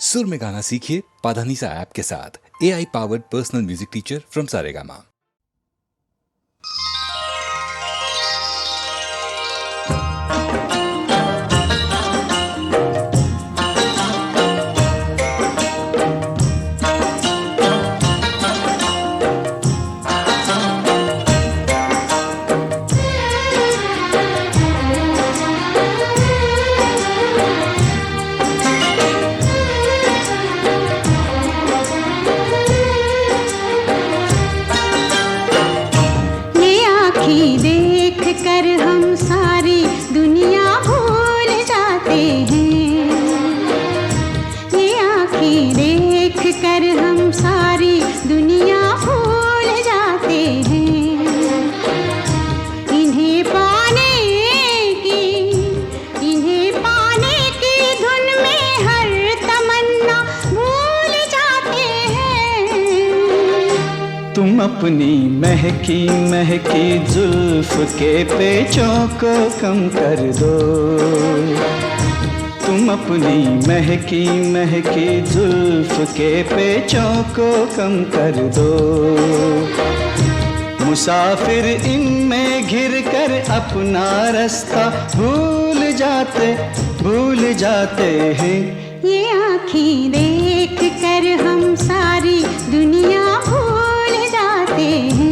सुर में गाना सीखिए पाधानीसा ऐप के साथ। AI powered personal music teacher from Saregama. देख कर हम सारी दुनिया भूल जाते हैं। ये आँखें देख कर हम सारी दुनिया भूल जाते हैं। इन्हें पाने की धुन में हर तमन्ना भूल जाते हैं। तुम अपनी महकी महकी जुल्फ के पेचों को कम कर दो। तुम अपनी महकी महकी जुल्फ के पेचों को कम कर दो। मुसाफिर इनमें घिर कर अपना रास्ता भूल जाते हैं। ये आँखें देख कर हम सारी दुनिया भूल जाते हैं।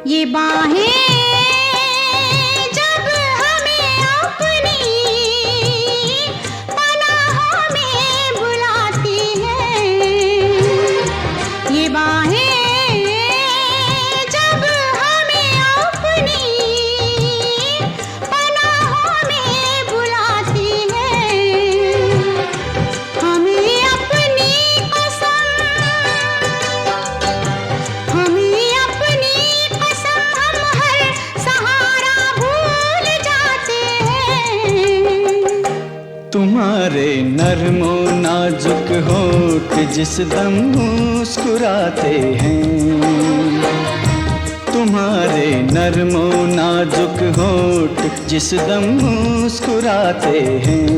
ये बाहें जब हमें अपनी पनाहों में बुलाती हैं। ये बाहें जब हमें अपनी पनाहों में बुलाती हैं। हमें अपनी तुम्हारे नर्मो नाजुक होठ जिस दम मुस्कुराते हैं। तुम्हारे नर्मो नाजुक होठ जिस दम मुस्कुराते हैं।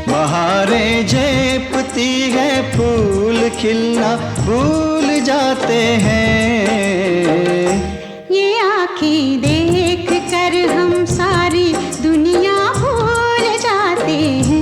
बहारें झेपती है फूल खिलना भूल जाते हैं। ये आँखें देख कर हम सारी दुनिया भूल जाते हैं।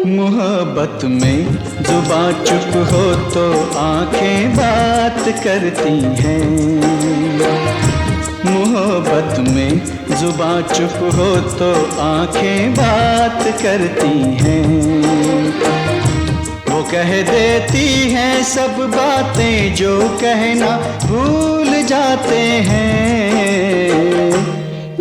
मोहब्बत में जुबां चुप हो तो आंखें बात करती हैं। मोहब्बत में जुबां चुप हो तो आंखें बात करती हैं। वो कह देती हैं सब बातें जो कहना भूल जाते हैं।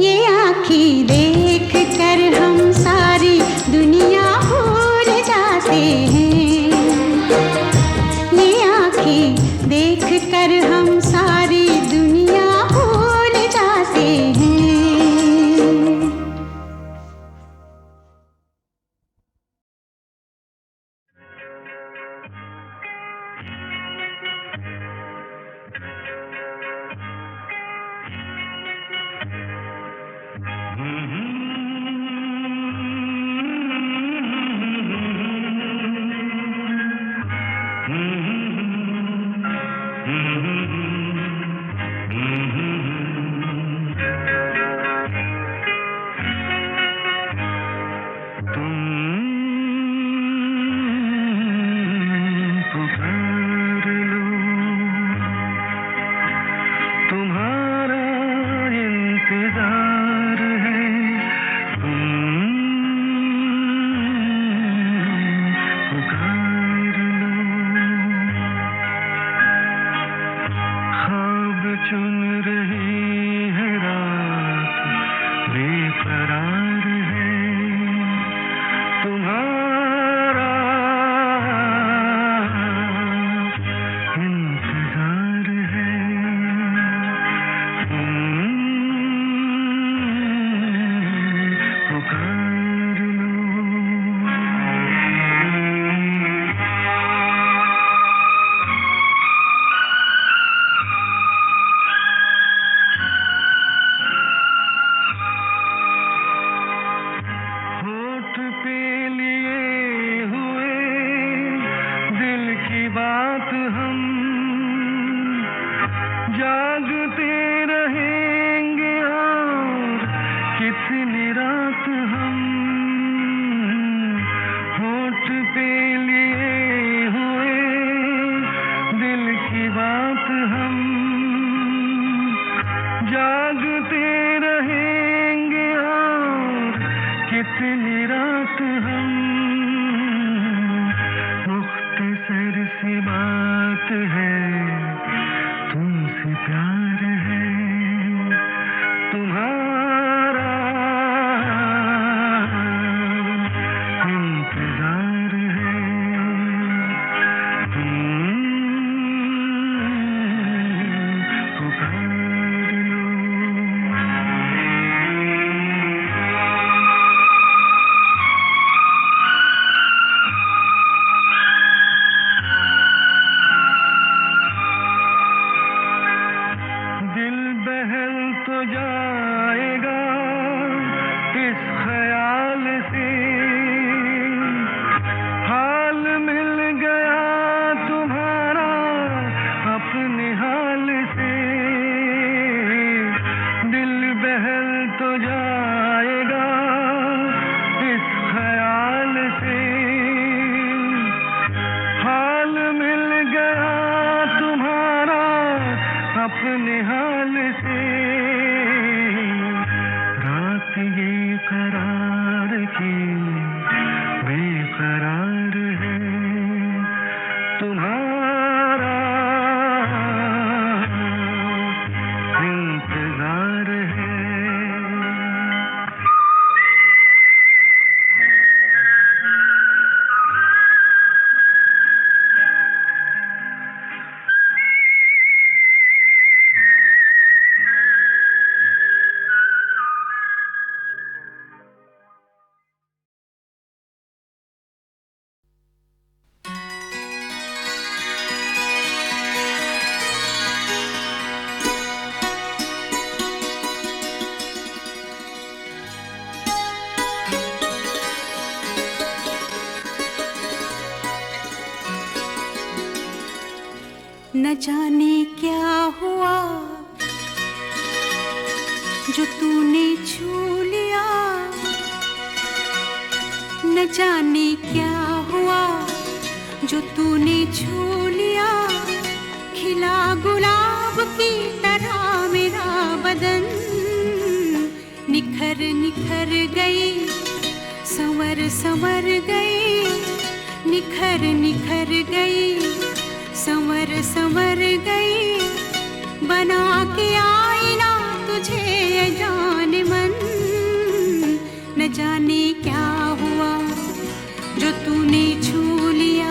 ये आँखें देख कर हम सारी दुनिया भूल जाते हैं। ये आँखें देख कर हम सारी दुनिया भूल जाते हैं। न जाने क्या हुआ जो तूने छू लिया, न जाने क्या हुआ जो तूने छू लिया। खिला गुलाब की तरह मेरा बदन निखर निखर गई, संवर संवर गई, निखर निखर गई, संवर संवर गई। बना के आईना तुझे जाने मन, न जाने क्या हुआ जो तूने छू लिया।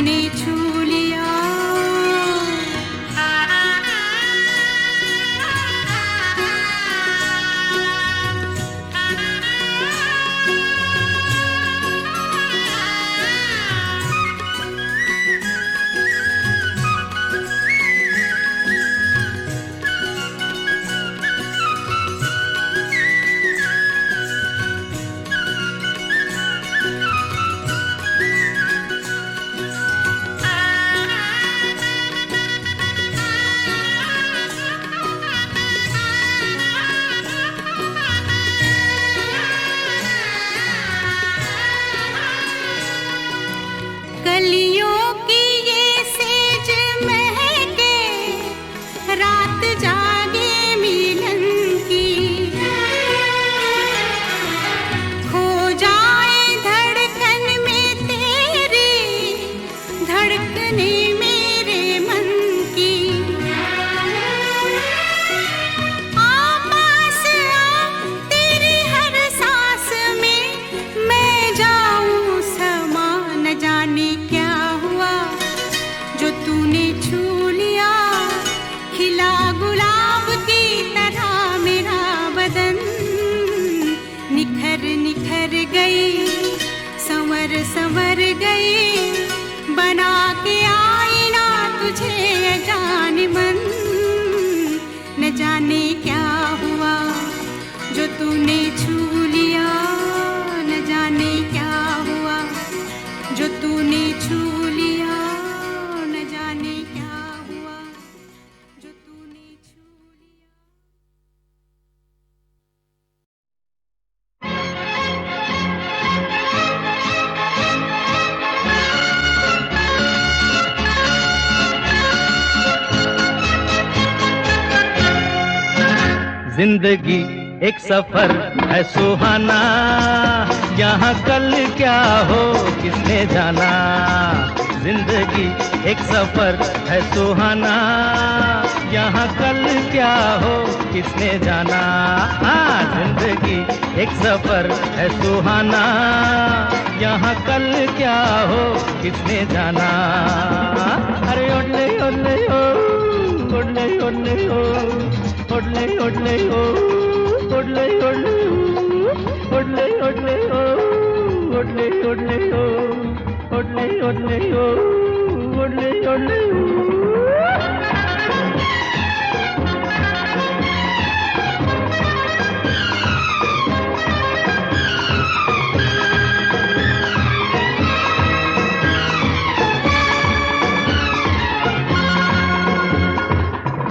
तूने छू लिया। कलियों की ये सेज महके, रात जागे मिलन की, खो जाए धड़कन में तेरी, धड़कने मेरे मन की। आ पास आ, तेरी हर सांस में मैं जाऊं समा, न जाने क्या हुआ जो तूने छू लिया। खिला गुलाब की तरह मेरा बदन, निखर निखर गई, संवर संवर गई, बना के आईना तुझे जान मन। न जाने क्या हुआ जो तूने छू लिया, न जाने क्या हुआ जो तूने छू लिया, न जाने क्या हुआ जो तूने छू लिया। जिंदगी एक सफर है सुहाना, यहाँ कल क्या हो किसने जाना। जिंदगी एक सफर है सुहाना, यहाँ कल क्या हो किसने जाना। हाँ, जिंदगी एक सफर है सुहाना, यहाँ कल क्या हो किसने जाना। अरे ओले ओले ओ, ओले ओले ओ, ओले ओले ओ, ओले ओले ओ, ओले ओले ओ, ओले ओले ओ, ओले ओले ओ, ओले ओले ओ।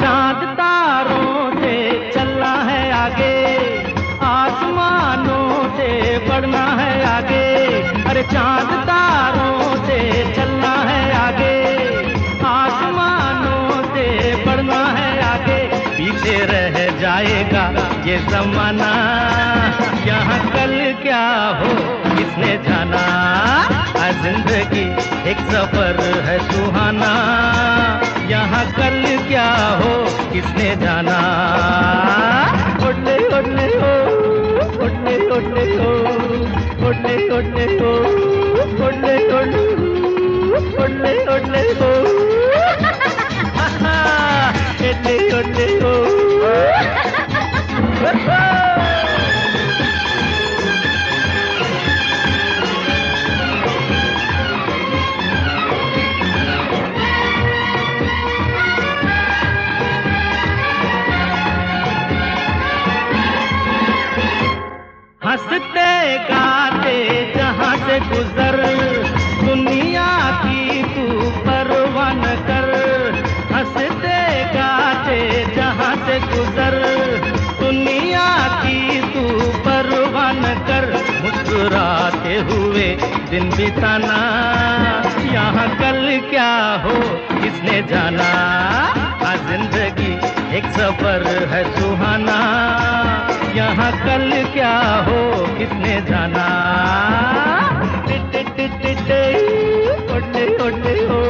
चांद तारों से चलना है आगे, आसमानों से बढ़ना है आगे। अरे चांद तारों से चलना है आगे, आसमानों से बढ़ना है आगे। पीछे रह जाएगा ये ज़माना, यहाँ कल क्या हो किसने जाना। जिंदगी एक सफर है सुहाना, यहाँ कल क्या हो किसने जाना। ओले ओले ओ, ओले ओले ओ, ओले ओले ओ, ओले ओले ओ, ओले ओले ओ, ओले ओले ओ। हंसते गाते जहाँ से गुजर, दुनिया की तू परवाह न कर। हंसते गाते जहाँ से गुजर, दुनिया की तू परवाह न कर। मुस्कुराते हुए दिन बिताना, यहाँ कल क्या हो किसने जाना। जिंदगी एक सफर है सुहाना, यहाँ कल क्या हो किसने जाना। ओले ओले ओ,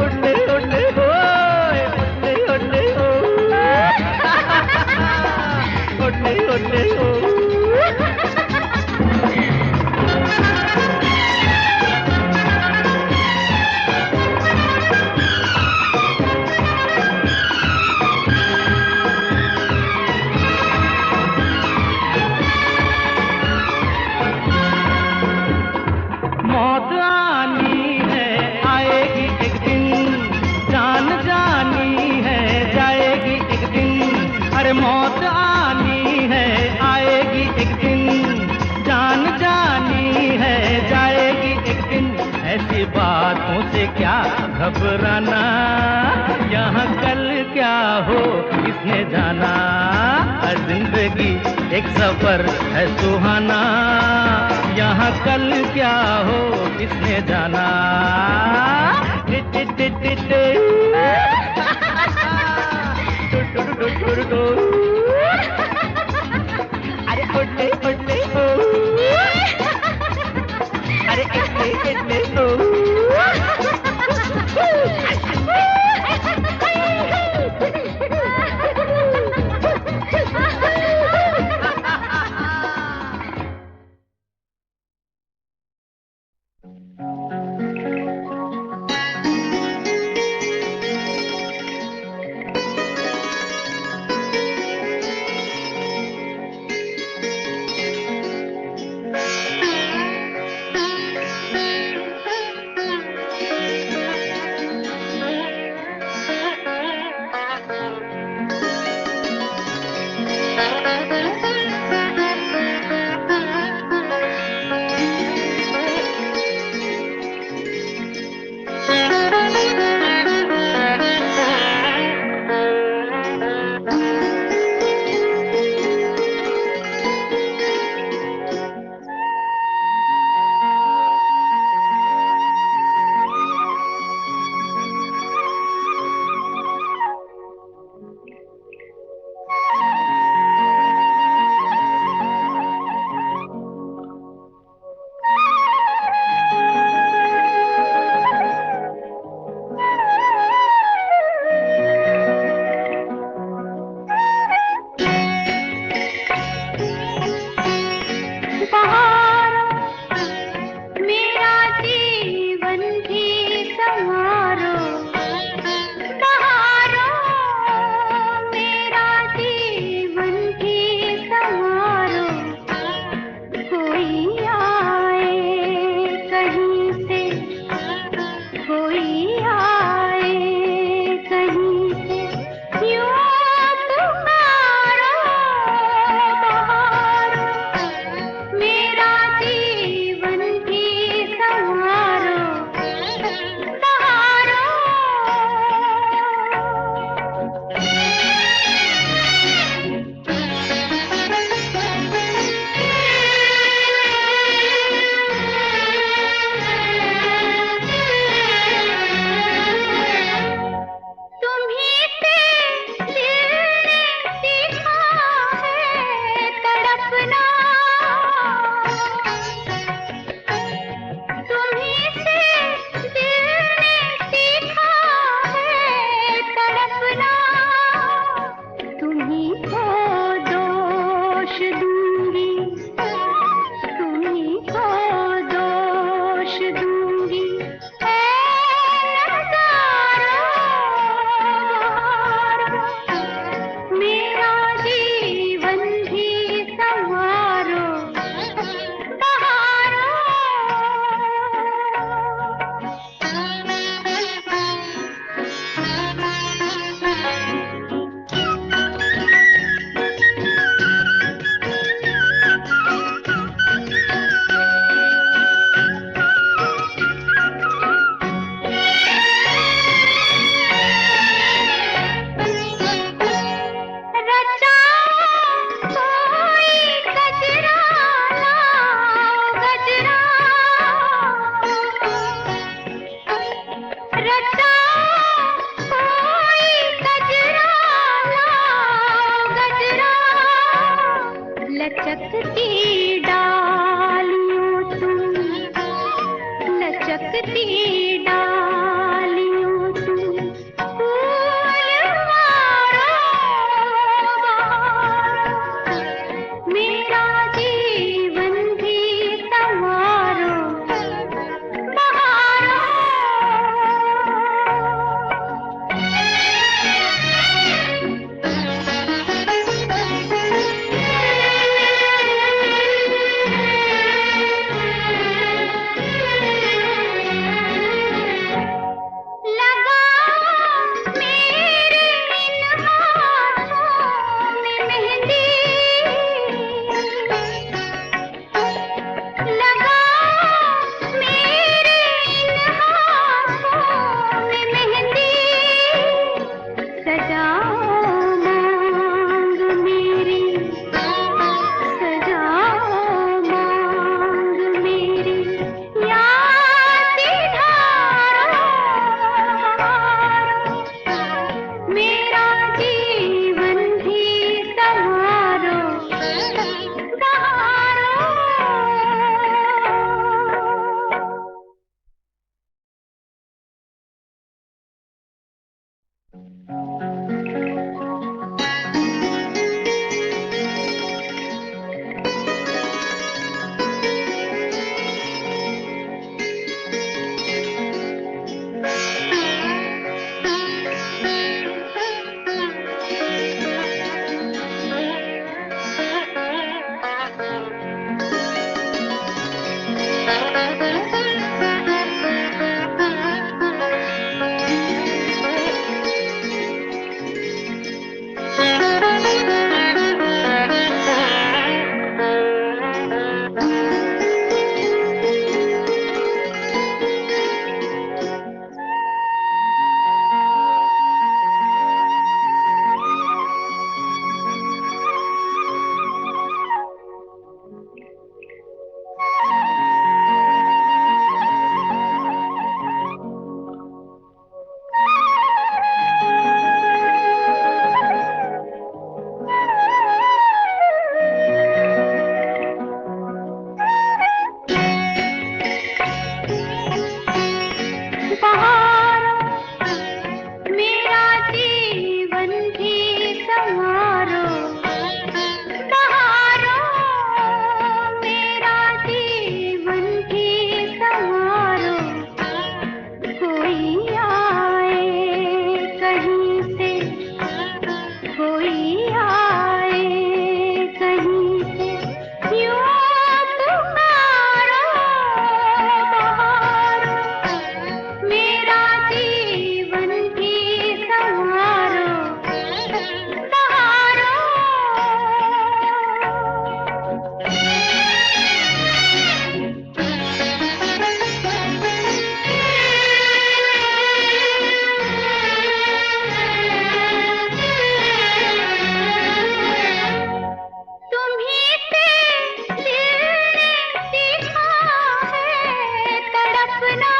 ओले ओले ओ, ओले ओले ओ, ओले ओले ओ। एक दिन, जान जानी है जाएगी एक दिन, ऐसी बातों से क्या घबराना, यहाँ कल क्या हो किसने जाना, हर जिंदगी एक सफर है सुहाना, यहाँ कल क्या हो किसने जाना। टिट टिट टिट टिट अरे उठले उठले हो, अरे इतने इतने हो। तुम्हीं से दिल ने सीखा है तड़पना,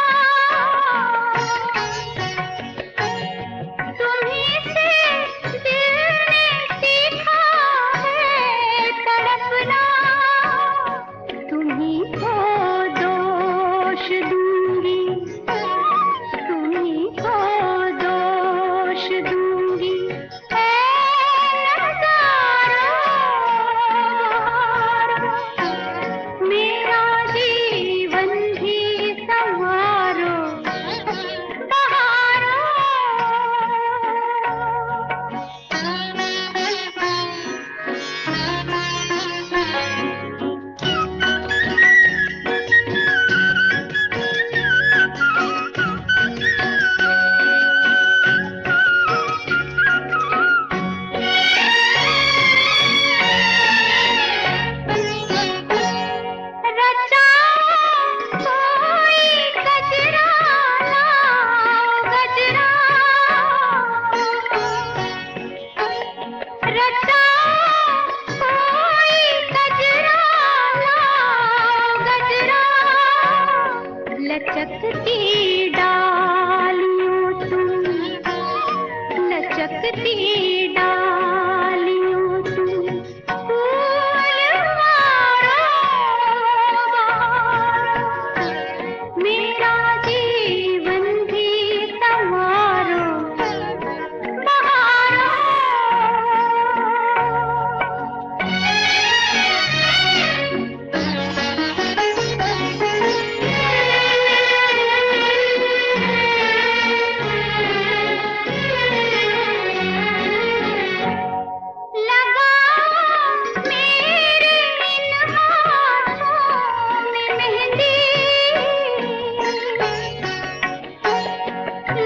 तुम्हीं से दिल ने सीखा है तड़पना, तुम्हीं को दोष दूंगी, तुम्हीं को दोष दूंगी, ऐ नज़ारा मेरा जीवन भी संवारो बहारो। रचा कोई गजरा लाओ गजरा, रचा कोई गजरा लाओ गजरा, लचकती डालियों तुम, लचकती डालियों तुम, फूल मारो मेरा जीवन भी संवारो बहारो। लगा मेरे इन हाथों में मेहंदी,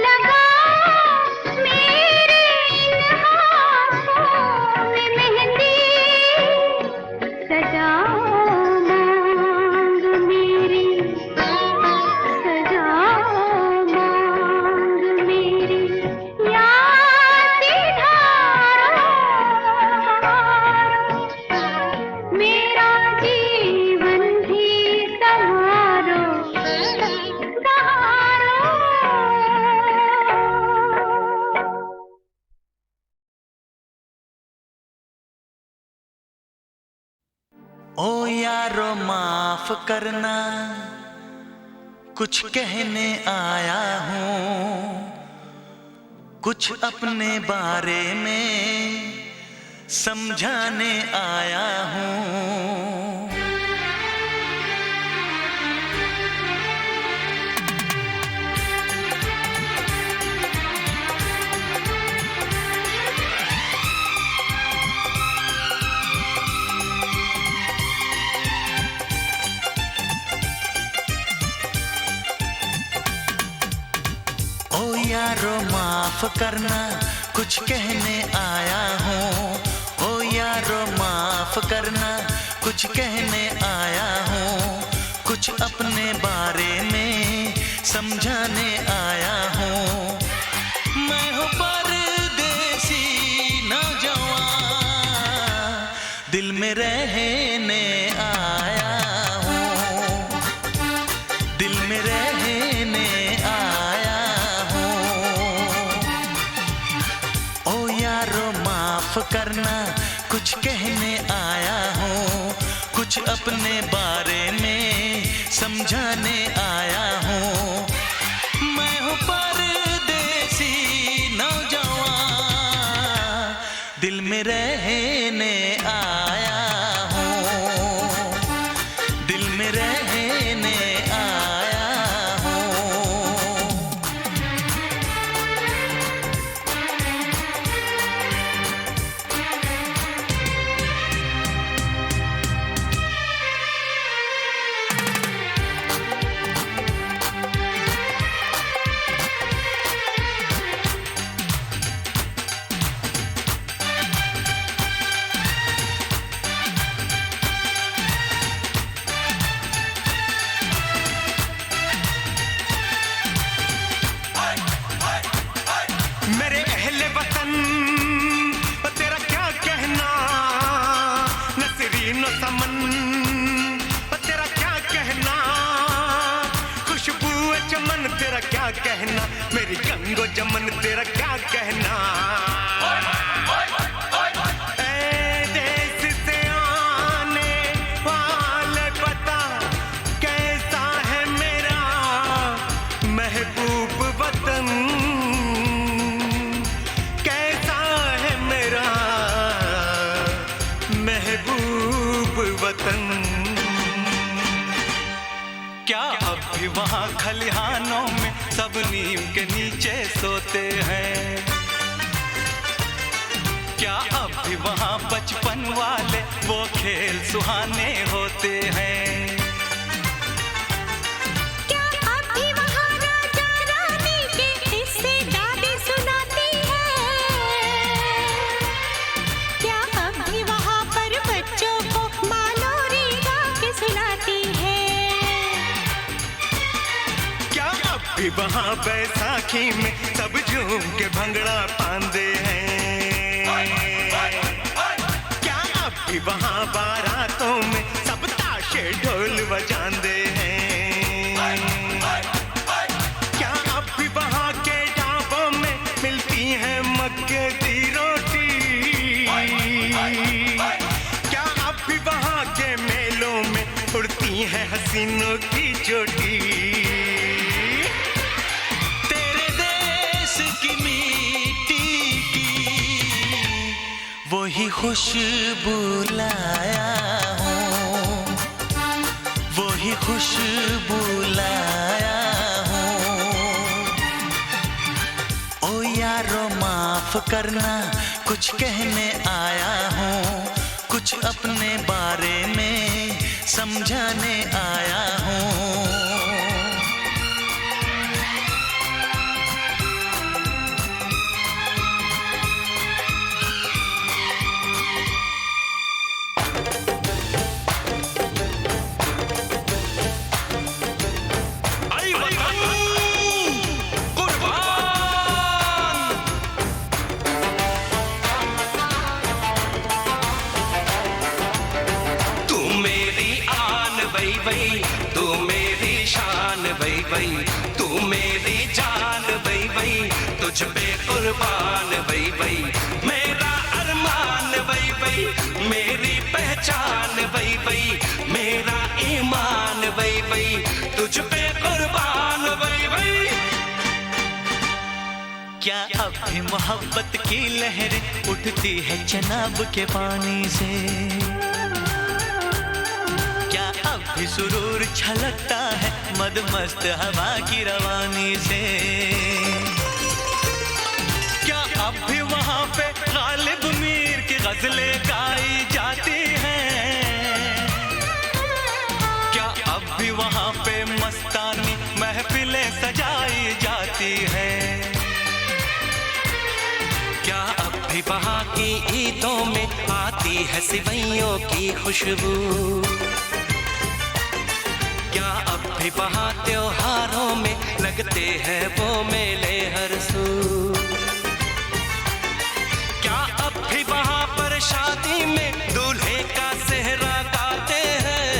लगा मेरे इन हाथों में मेहंदी, सजाओ मांग मेरी, सजाओ मांग मेरी, याद धारो मेरा जीवन भी संवारो सहारो। ओ यारो माफ करना, कुछ कहने आया हूँ, कुछ अपने बारे में समझाने आया हूँ। ओ यारो माफ करना, कुछ कहने आया हूँ। ओ यारो माफ करना, कुछ कहने आया हूँ, कुछ अपने बारे में समझाने आया हूँ। मैं हूँ परदेसी नौजवान, दिल में रहने आया हूँ, दिल में रहने आया हूँ। ओ यारो माफ करना, कुछ कहने आया हूँ, कुछ अपने बारे में समझाने आया हूँ। मैं हूँ परदेसी नौजवान, दिल में रहने आया हूँ, दिल में रहने आया हूँ। हसीनो समन तेरा क्या कहना, खुशबू चमन तेरा क्या कहना, मेरी गंगो जमन तेरा क्या कहना। ए देश से आने वाले पता कैसा है मेरा महबूब वतन, कैसा है मेरा महबूब वतन। क्या अब भी वहाँ खलिहानों में सब नीम के नीचे सोते हैं? क्या अब भी वहाँ बचपन वाले वो खेल सुहाने होते हैं? क्या अब भी वहाँ राजा रानी के किस्से दादी सुनाती है? क्या अब भी वहाँ पर बच्चों को माँ लोरी गा के सुनाती है? क्या अब भी वहाँ बैसाखी में सब झूम के भंगड़ा पांदे हैं? क्या अब भी वहाँ बारातों में सब ताशे ढोल बजांदे हैं? क्या अब भी वहाँ के ढाबों में मिलती है मक्के की रोटी? क्या अब भी वहाँ के मेलों में उड़ती है हसीनों की चोटी? तेरे देश की मिट्टी की वही खुशबू लाया हूँ, वही खुशबू लाया हूँ। ओ यारो माफ करना कुछ कहने आया हूँ, कुछ अपने बारे में समझाने आया हूँ। तू मेरी आन वही वही, तू मेरी शान वही वही, तू मेरी जान वही वही, तुझ पे कुर्बान वही वही, मेरा अरमान वही वही, मेरी पहचान वही वही, मेरा ईमान वही वही, तुझ पे कुर्बान वही वही। क्या अब भी मोहब्बत की लहरें उठती है चनाब के पानी से? क्या अब भी सुरूर छलकता है मदमस्त हवा की रवानी से? क्या अब भी वहाँ पे गालिब मीर की गजलें गाई जाती हैं? क्या अब भी वहाँ पे मस्तानी महफिलें सजाई जाती हैं? क्या अब भी वहाँ की ईदों में आती है सिवैयों की खुशबू? क्या अब भी वहाँ त्योहारों में लगते हैं वो मेले हर सू? क्या अब भी वहाँ पर शादी में दूल्हे का सेहरा गाते हैं?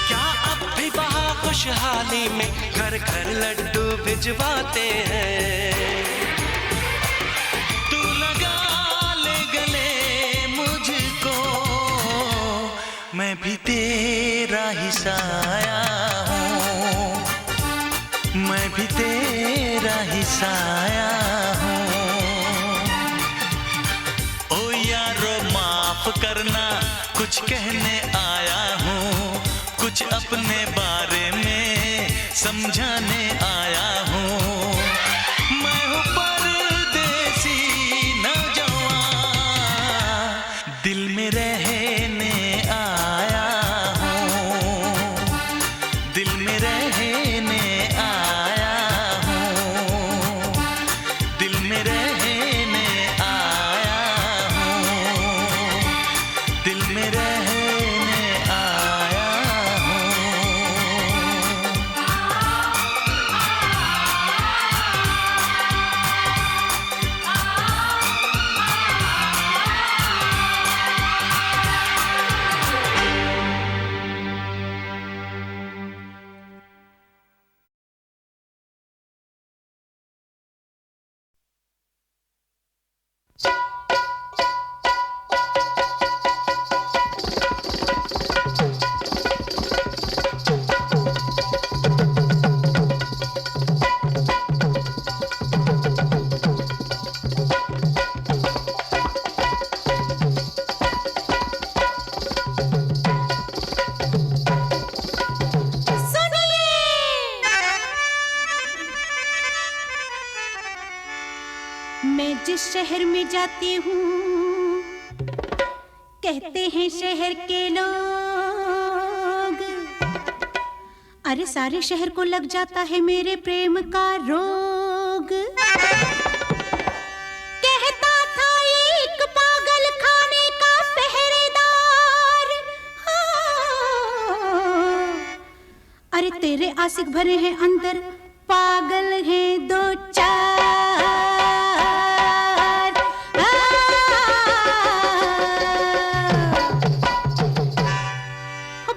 क्या अब भी वहाँ खुशहाली में घर घर लड्डू भिजवाते हैं? तू लगा ले गले मुझको, मैं भी तेरा ही साया हूँ, मैं भी तेरा ही साया हूँ। ओ यारो माफ करना कुछ कहने आया हूँ, कुछ अपने बारे में समझाने आया हूँ। मैं हूँ परदेसी नौजवान, दिल में रहने आया हूँ, दिल में रहने आया हूँ, दिल में रहने आया हूँ, दिल में रहने आया हूँ। शहर में जाती हूँ, कहते हैं शहर के लोग, अरे सारे शहर को लग जाता है मेरे प्रेम का रोग। कहता था एक पागल खाने का पहरेदार, हाँ। अरे तेरे आशिक भरे हैं अंदर, पागल हैं दो चार।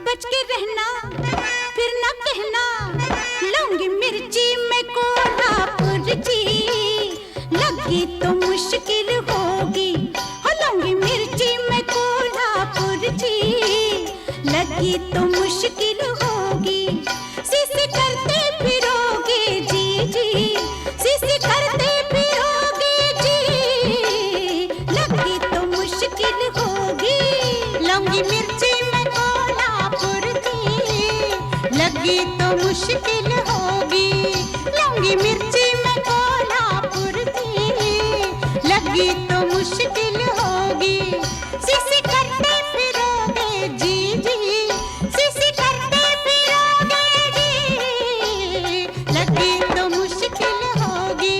बच के रहना, फिर ना कहना, लूंगी मिर्ची में कोल्हापुर जी, लगी तो मुश्किल होगी। हो लूंगी मिर्ची में कोल्हापुर जी, लगी तो मुश्किल होगी। सीसी करते फिरोगे जी जी, सीसी करते फिरोगे जी, लगी तो मुश्किल होगी। लूंगी मिर्ची में कोल्हापुर जी, लगी तो मुश्किल होगी। लूंगी मिर्ची में कोल्हापुर जी, लगी तो मुश्किल होगी। सीसी करते फिरोगे जी जी, सीसी करते फिरोगे जी, लगी तो मुश्किल होगी।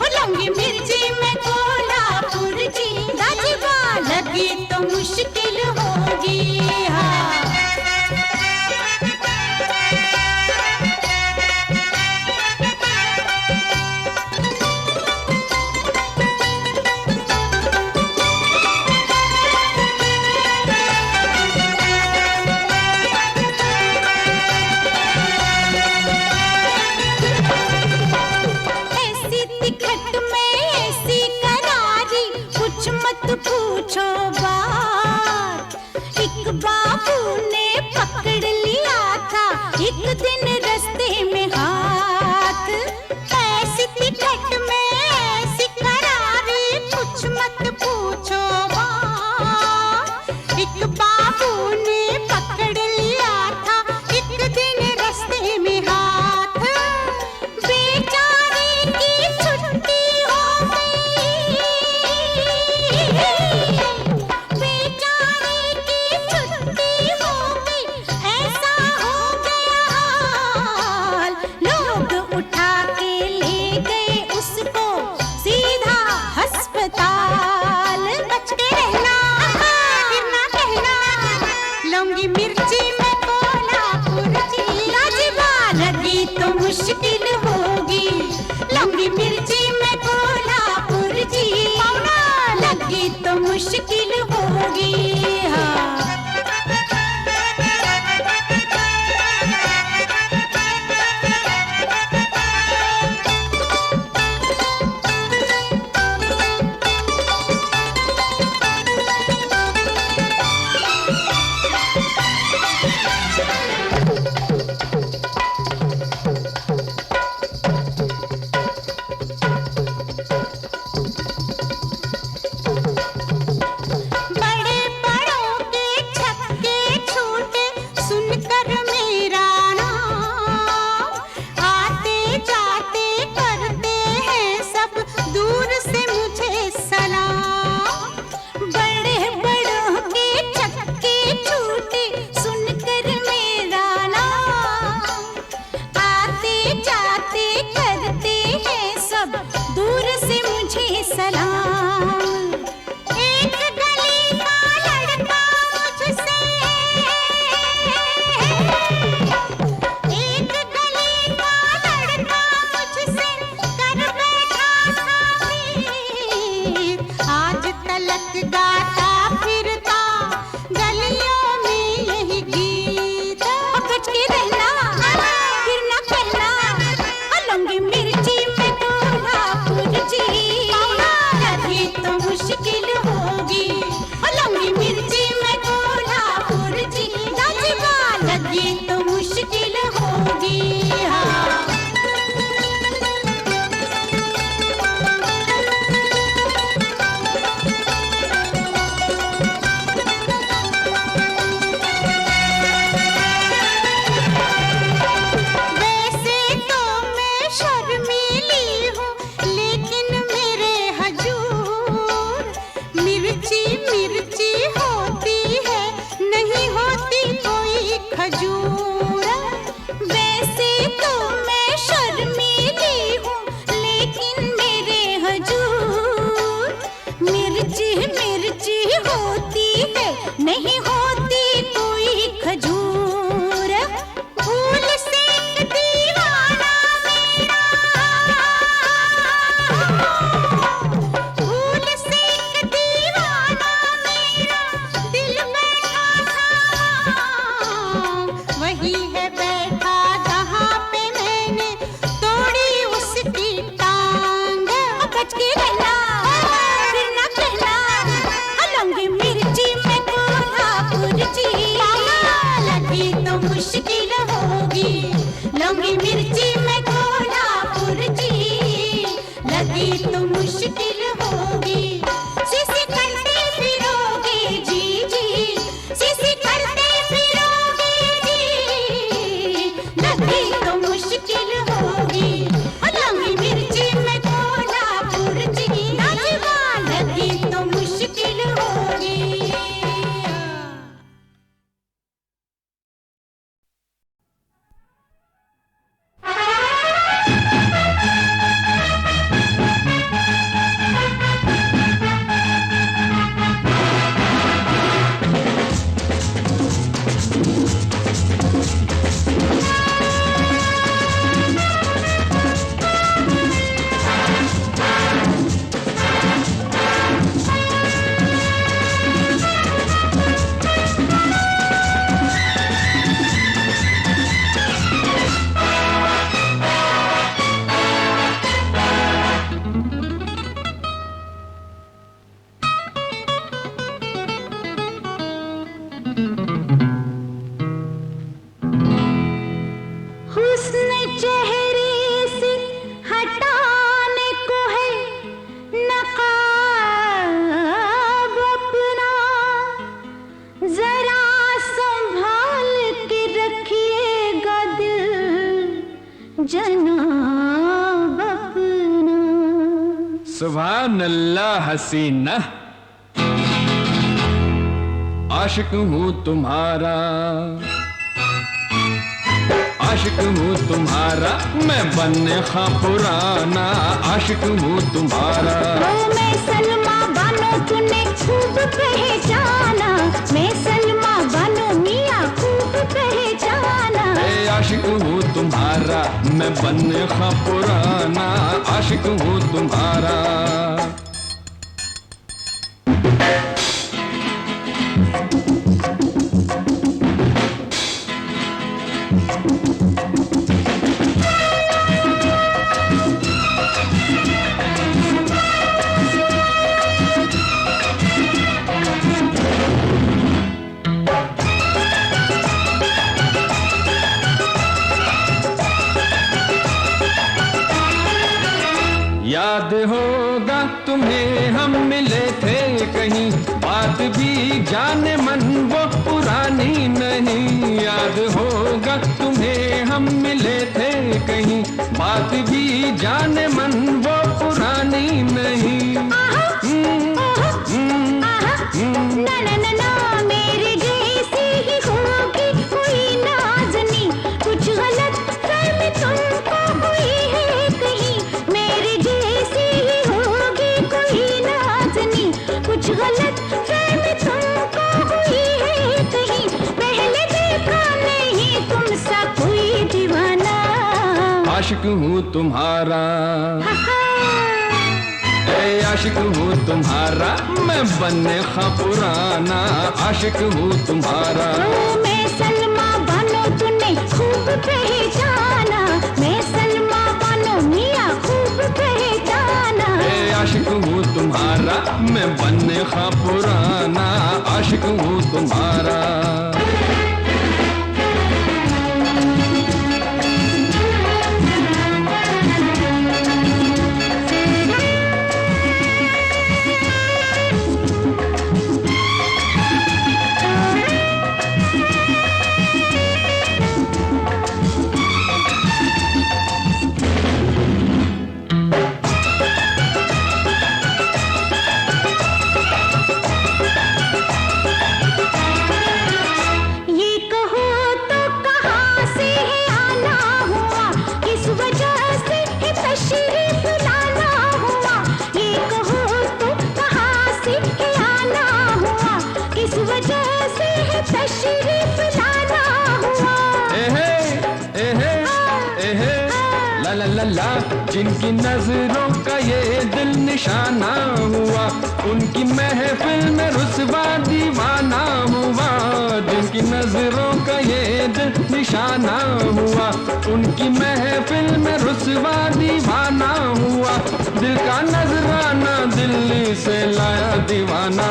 हो लूंगी मिर्ची में कोल्हापुर जी, राजवा लगी तो मुश्किल होगी। हाँ ऐसी तिखट में ऐसी करारी, कुछ मत पूछो बात। एक बाबू ने पकड़ लिया था एक दिन रास्ते में हाथ। ऐसी तिखट में ऐसी करारी, कुछ मत पूछो बात। एक बाबू ने पकड़ लिया था एक दिन रास्ते में हाथ। बेचारे की छुट्टी हो गई, बेचारे की छुट्टी हो गई, ऐसा हो गया हाल। लोग उठा के ले गए उसको सीधा अस्पताल। बच के रहना, फिर ना कहना, सुभान अल्लाह हसीना, आशिक हूँ तुम्हारा, आशिक हूँ तुम्हारा, मैं बनने खा पुराना, आशिक हूँ तुम्हारा। ओ मैं सलमा बानो तूने खूब पहचाना, मैं सलमा बानो मियाँ खूब पहचाना। ए आशिक हूँ तुम्हारा, मैं बनने खा पुराना, आशिक हूँ तुम्हारा। याद होगा तुम्हें हम मिले थे कहीं, बात भी जाने मन वो पुरानी नहीं। याद होगा तुम्हें हम मिले थे कहीं, बात भी जाने मन वो पुरानी नहीं। ना ना ना ना मेरे जैसी ही होगी कोई नाज़नी, कुछ गलत फहमी तुमको हुई है कहीं। मेरे जैसी ही होगी कोई नाज़नी, कुछ गलत फहमी तुमको हुई है कहीं। पहले देखा नहीं तुमसा कोई दीवाना, आशिक हूँ तुम्हारा, ए आशिक हूँ तुम्हारा, मैं बनने खा पुराना, आशिक हूँ तुम्हारा। ओ मैं सलमा बानो तूने खूब पहचाना, मैं सलमा बानो मियाँ खूब पहचाना। ए आशिक हूँ तुम्हारा, मैं बनने खा पुराना, आशिक हूँ तुम्हारा। ये कहो तो कहाँ से है आना हुआ, किस वजह से है तशरीफ लाना हुआ। ये कहो तो कहाँ से है आना हुआ, किस वजह से है तशरीफ लाना हुआ। एहे एहे एहे ला ला ला ला, जिनकी नजरों का ये दिल निशाना हुआ, उनकी महफिल में रुसवा दीवाना हुआ। जिनकी नजरों का ये दिल निशाना हुआ, उनकी महफिल में रुसवा दीवाना हुआ। दिल का नजराना दिल्ली से लाया दीवाना,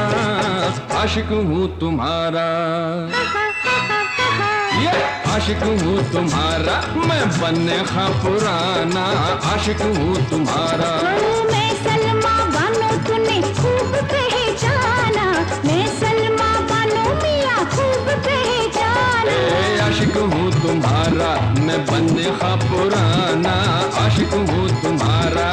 आशिक हूँ तुम्हारा, ये आशिक हूँ तुम्हारा, मैं बनने खा पुराना, आशिक हूँ तुम्हारा। ओ मैं सलमा बानो तूने खूब पहचाना, मैं सलमा बानो मियाँ खूब पहचाना। ए आशिक हूँ तुम्हारा, मैं बनने खा पुराना, आशिक हूँ तुम्हारा।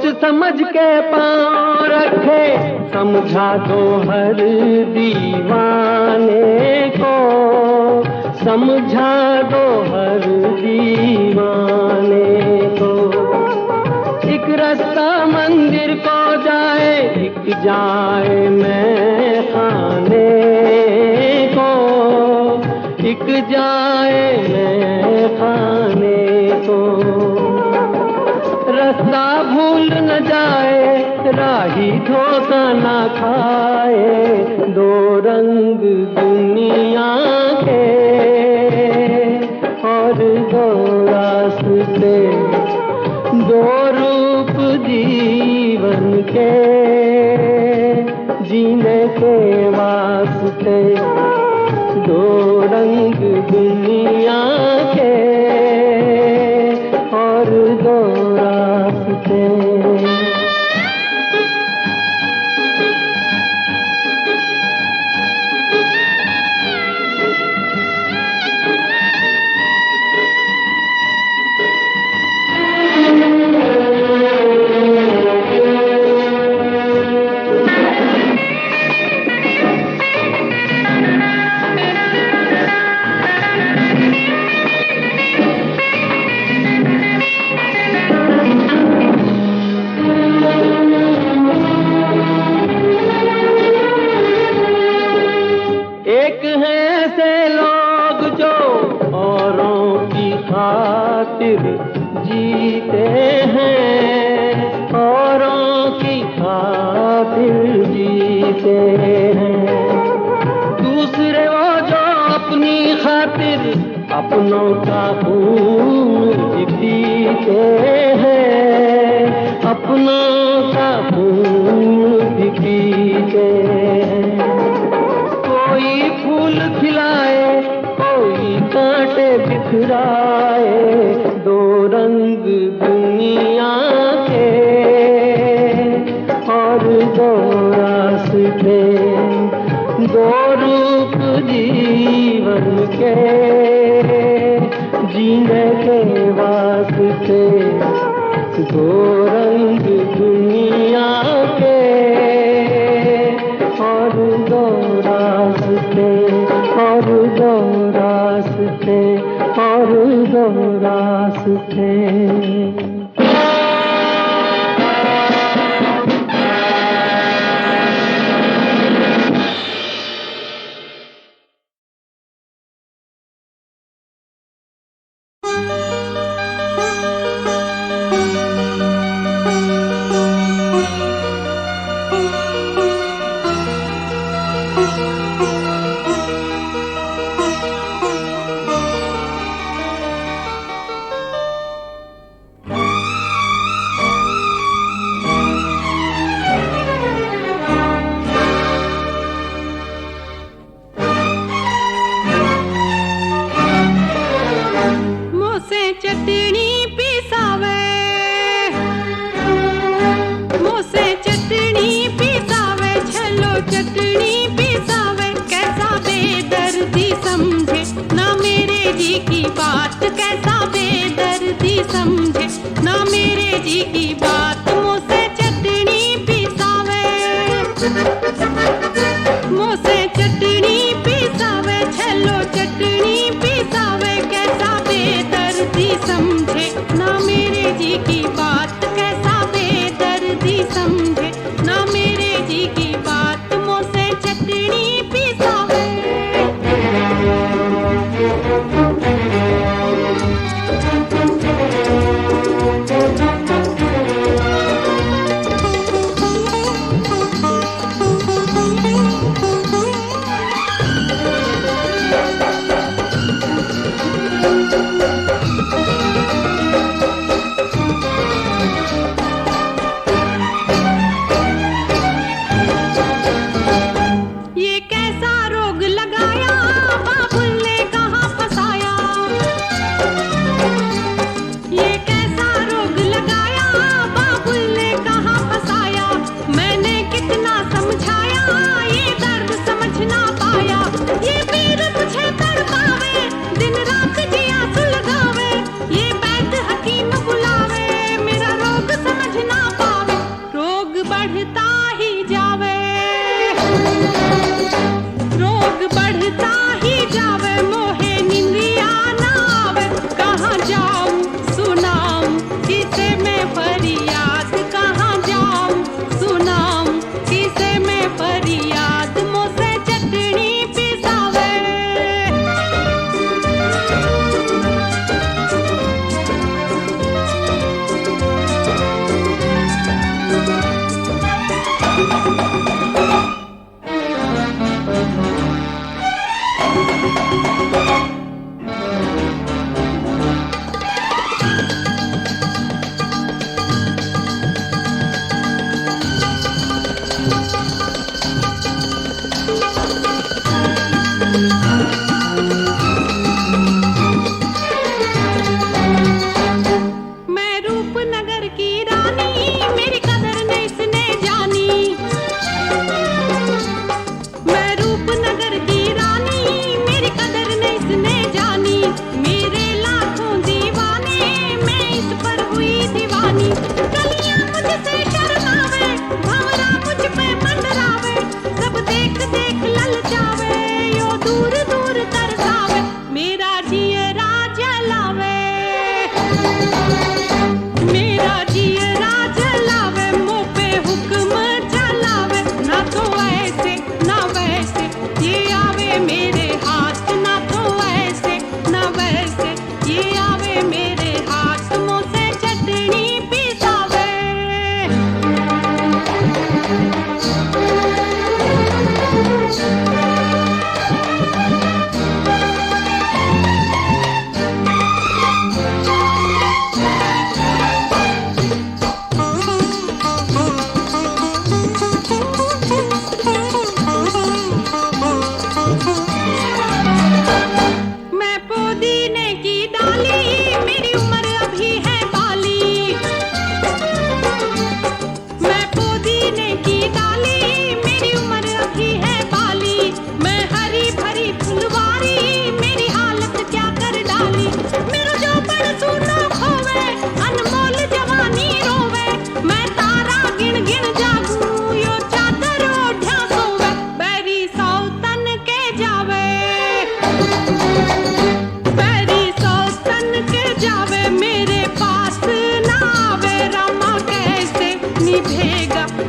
सोच समझ के पाँव रखे, समझा दो हर दीवाने को, समझा दो हर दीवाने को। एक रास्ता मंदिर को जाए, एक जाए मैं खाने को, एक जाए मैं खाने को। रास्ता भूल न जाए, राही धोखा न खाए, दो रंग दुनिया के और दो रास्ते, दो रूप जीवन के, जीने के वास्ते, दो रंग दुनिया के और दो रास्ते। एक हैं ऐसे लोग जो औरों की खातिर जीते हैं, औरों की खातिर जीते हैं। दूसरे वो जो अपनी खातिर अपनों का खून पीते हैं, अपनों का खून पीते हैं। कोई फूल खिलाए, कोई कांटे बिखराए, दो रंग दुनिया के और दो रास्ते, दो रूप जीवन के, जीने के वास्ते, दो रंग दुनिया के और दो रास्ते, और दो रास्ते, और दो रास्ते।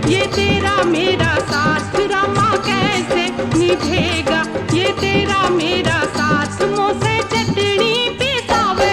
ये तेरा मेरा साथ रामा कैसे निभेगा, ये तेरा मेरा साथ मुँह से चटनी पिसावे।